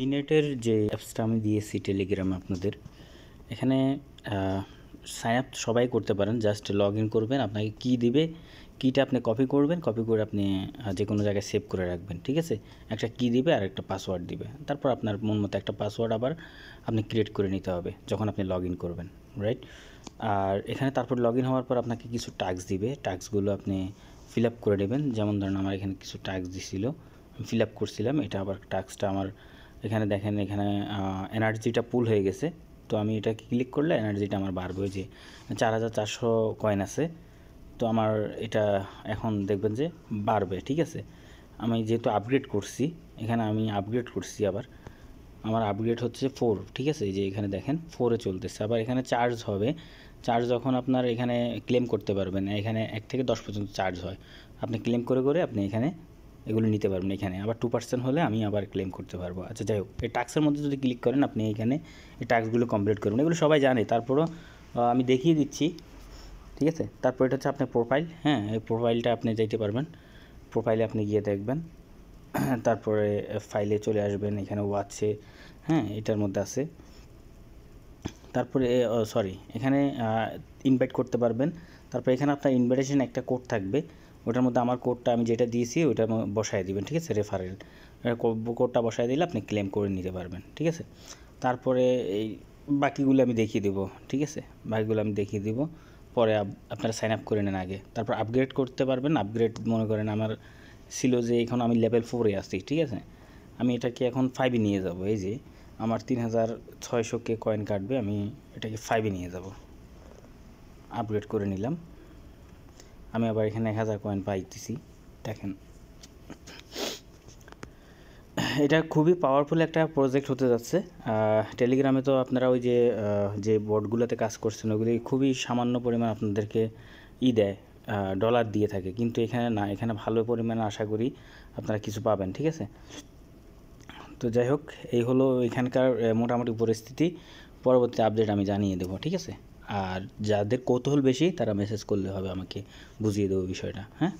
ইনেটের যে অ্যাপসটা আমি দিয়েছি টেলিগ্রামে আপনাদের, এখানে সাইন আপ সবাই করতে পারেন। জাস্ট লগ ইন করবেন, আপনাকে কী দিবে, কীটা আপনি কপি করবেন, কপি করে আপনি যে কোনো জায়গায় সেভ করে রাখবেন। ঠিক আছে, একটা কী দিবে আর একটা পাসওয়ার্ড দিবে, তারপর আপনার মন মতো একটা পাসওয়ার্ড আবার আপনি ক্রিয়েট করে নিতে হবে যখন আপনি লগ ইন করবেন, রাইট। আর এখানে তারপর লগ ইন হওয়ার পর আপনাকে কিছু টাস্ক দিবে, টাস্কগুলো আপনি ফিল আপ করে নেবেন। যেমন ধরুন আমার এখানে কিছু টাস্ক দিছিল, আমি ফিল আপ করছিলাম। এটা আবার টাস্কটা আমার এখানে দেখেন, এখানে এনার্জিটা পুল হয়ে গেছে। তো আমি এটা ক্লিক করলে এনার্জিটা আমার বাড়বে, যে 4400 কয়েন আছে। তো আমার এটা এখন দেখবেন যে বাড়বে। ঠিক আছে, আমি যেহেতু আপগ্রেড করছি, এখানে আমি আপগ্রেড করছি, আবার আমার আপগ্রেড হচ্ছে 4। ঠিক আছে, এই যে এখানে দেখেন 4-এ চলতেছে। আবার এখানে চার্জ হবে, চার্জ যখন আপনার এখানে ক্লেম করতে পারবেন, এখানে 1 থেকে 10 পর্যন্ত চার্জ হয়। আপনি ক্লেম করে করে আপনি এখানে এগুলো নিতে পারবেন। এখানে আবার 2% হলে আমি আবার ক্লেম করতে পারবো। আচ্ছা, যাই হোক, এই টাস্কের মধ্যে যদি ক্লিক করেন আপনি এখানে এই টাস্কগুলো কমপ্লিট করবেন। এগুলো সবাই জানে, তারপরও আমি দেখিয়ে দিচ্ছি। ঠিক আছে, তারপর এটা হচ্ছে আপনার প্রোফাইল। হ্যাঁ, এই প্রোফাইলটা আপনি যেতে পারবেন, প্রোফাইলে আপনি গিয়ে দেখবেন। তারপরে ফাইলে চলে আসবেন, এখানে ওয়াচে, হ্যাঁ এটার মধ্যে আছে। তারপরে সরি, এখানে ইনভাইট করতে পারবেন। তারপরে এখানে আপনার ইনভাইটেশন একটা কোড থাকবে, ওটার মধ্যে আমার কোডটা আমি যেটা দিয়েছি ওইটা বসায় দিবেন। ঠিক আছে, রেফারেল কোডটা বসায় দিলে আপনি ক্লেম করে নিতে পারবেন। ঠিক আছে, তারপরে এই বাকিগুলো আমি দেখিয়ে দেবো। ঠিক আছে, বাকিগুলো আমি দেখিয়ে দেবো, পরে আপনারা সাইন আপ করে নেন আগে। তারপর আপগ্রেড করতে পারবেন। আপগ্রেড মনে করেন আমার ছিল যে এখন আমি লেভেল 4-এ আছি। ঠিক আছে, আমি এটাকে এখন 5-এ নিয়ে যাব। এই যে আমার 3600 কে কয়েন কাটবে, আমি এটাকে 5-এ নিয়ে যাব। আপগ্রেড করে নিলাম, আমি আবার এখানে 1000 কয়েন পাইতেছি। দেখেন, এটা খুবই পাওয়ারফুল একটা প্রজেক্ট হতে যাচ্ছে। টেলিগ্রামে তো আপনারা ওই যে বোর্ডগুলোতে কাজ করছেন, ওগুলি খুবই সামান্য পরিমাণ আপনাদেরকে দেয়, ডলার দিয়ে থাকে। কিন্তু এখানে না, এখানে ভালো পরিমাণে আশা করি আপনারা কিছু পাবেন। ঠিক আছে, তো যাই হোক, এই হলো এখানকার মোটামুটি পরিস্থিতি। পরবর্তী আপডেট আমি জানিয়ে দেবো। ঠিক আছে, আর যাদের কৌতূহল বেশি তারা মেসেজ করলে হবে, আমাকে বুঝিয়ে দেবো বিষয়টা। হ্যাঁ।